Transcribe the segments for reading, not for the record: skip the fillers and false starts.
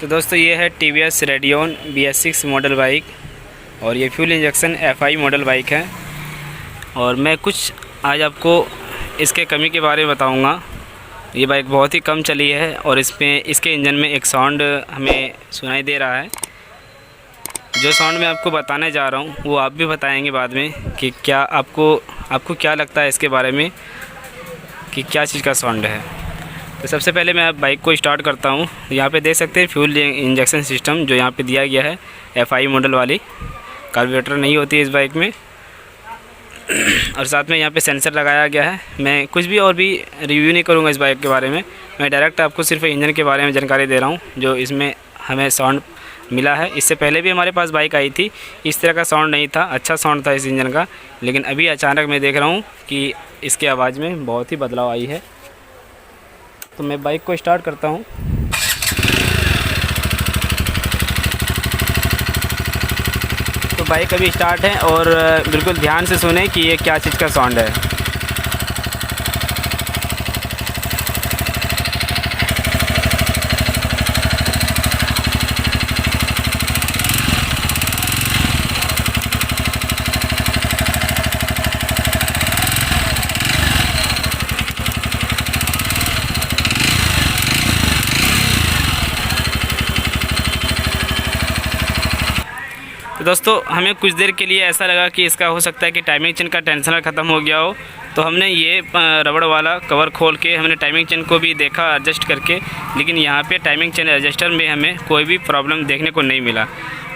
तो दोस्तों ये है TVS radian BS6 model bike और ये fuel injection FI model bike है। और मैं कुछ आज आपको इसके कमी के बारे में बताऊंगा। ये बाइक बहुत ही कम चली है और इसमें इसके इंजन में एक साउंड हमें सुनाई दे रहा है। जो साउंड मैं आपको बताने जा रहा हूँ वो आप भी बताएंगे बाद में कि क्या आपको क्या लगता है इसके बारे में कि क्या चीज़ का साउंड है। तो सबसे पहले मैं बाइक को स्टार्ट करता हूँ। यहाँ पे देख सकते हैं फ्यूल इंजेक्शन सिस्टम जो यहाँ पे दिया गया है FI मॉडल वाली। कार्बोरेटर नहीं होती है इस बाइक में और साथ में यहाँ पे सेंसर लगाया गया है। मैं कुछ भी और भी रिव्यू नहीं करूँगा इस बाइक के बारे में, मैं डायरेक्ट आपको सिर्फ इंजन के बारे में जानकारी दे रहा हूँ जो इसमें हमें साउंड मिला है। इससे पहले भी हमारे पास बाइक आई थी, इस तरह का साउंड नहीं था, अच्छा साउंड था इस इंजन का। लेकिन अभी अचानक मैं देख रहा हूँ कि इसके आवाज़ में बहुत ही बदलाव आई है। तो मैं बाइक को स्टार्ट करता हूँ। तो बाइक अभी स्टार्ट है और बिल्कुल ध्यान से सुने कि ये क्या चीज़ का साउंड है। तो दोस्तों हमें कुछ देर के लिए ऐसा लगा कि इसका हो सकता है कि टाइमिंग चेन का टेंशनर ख़त्म हो गया हो। तो हमने ये रबड़ वाला कवर खोल के हमने टाइमिंग चेन को भी देखा एडजस्ट करके, लेकिन यहाँ पे टाइमिंग चेन एडजस्टर में हमें कोई भी प्रॉब्लम देखने को नहीं मिला।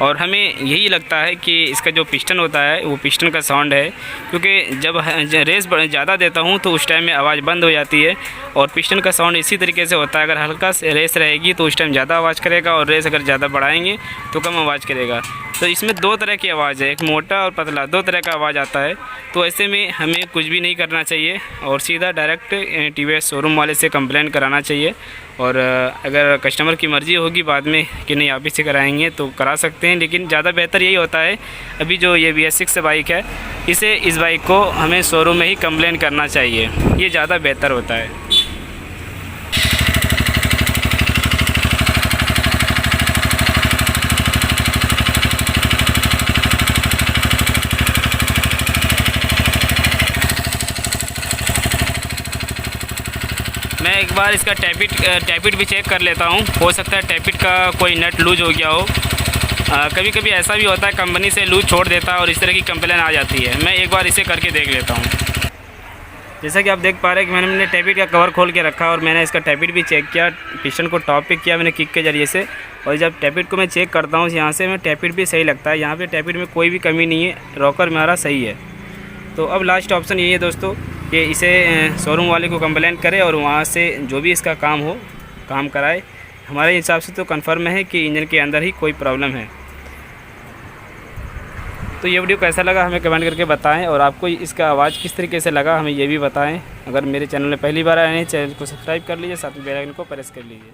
और हमें यही लगता है कि इसका जो पिस्टन होता है वो पिस्टन का साउंड है, क्योंकि जब रेस ज़्यादा देता हूँ तो उस टाइम में आवाज़ बंद हो जाती है। और पिस्टन का साउंड इसी तरीके से होता है, अगर हल्का से रेस रहेगी तो उस टाइम ज़्यादा आवाज़ करेगा और रेस अगर ज़्यादा बढ़ाएंगे तो कम आवाज़ करेगा। तो इसमें दो तरह की आवाज़ है, एक मोटा और पतला, दो तरह का आवाज़ आता है। तो ऐसे में हमें कुछ भी नहीं करना चाहिए और सीधा डायरेक्ट TVS शोरूम वाले से कंप्लेन कराना चाहिए। और अगर कस्टमर की मर्ज़ी होगी बाद में कि नहीं आप इसे कराएंगे तो करा सकते हैं, लेकिन ज़्यादा बेहतर यही होता है अभी जो ये BS6 बाइक है इस बाइक को हमें शोरूम में ही कंप्लेन करना चाहिए, ये ज़्यादा बेहतर होता है। मैं एक बार इसका टैपिट भी चेक कर लेता हूँ, हो सकता है टैपिट का कोई नट लूज हो गया हो। कभी कभी ऐसा भी होता है कंपनी से लूज छोड़ देता है और इस तरह की कंप्लेन आ जाती है। मैं एक बार इसे करके देख लेता हूँ। जैसा कि आप देख पा रहे हैं कि मैंने टैपिट का कवर खोल के रखा और मैंने इसका टैपिट भी चेक किया, पिस्टन को टॉप पे किया मैंने किक के ज़रिए से। और जब टैपिट को मैं चेक करता हूँ यहाँ से, मैं टैपिट भी सही लगता है, यहाँ पे टैपिट में कोई भी कमी नहीं है, रॉकर मेरा सही है। तो अब लास्ट ऑप्शन यही है दोस्तों कि इसे शोरूम वाले को कंप्लेंट करें और वहाँ से जो भी इसका काम हो काम कराए। हमारे हिसाब से तो कंफर्म है कि इंजन के अंदर ही कोई प्रॉब्लम है। तो ये वीडियो कैसा लगा हमें कमेंट करके बताएं और आपको इसका आवाज़ किस तरीके से लगा हमें ये भी बताएं। अगर मेरे चैनल में पहली बार आए हैं चैनल को सब्सक्राइब कर लीजिए, साथ में बेल आइकन को प्रेस कर लीजिए।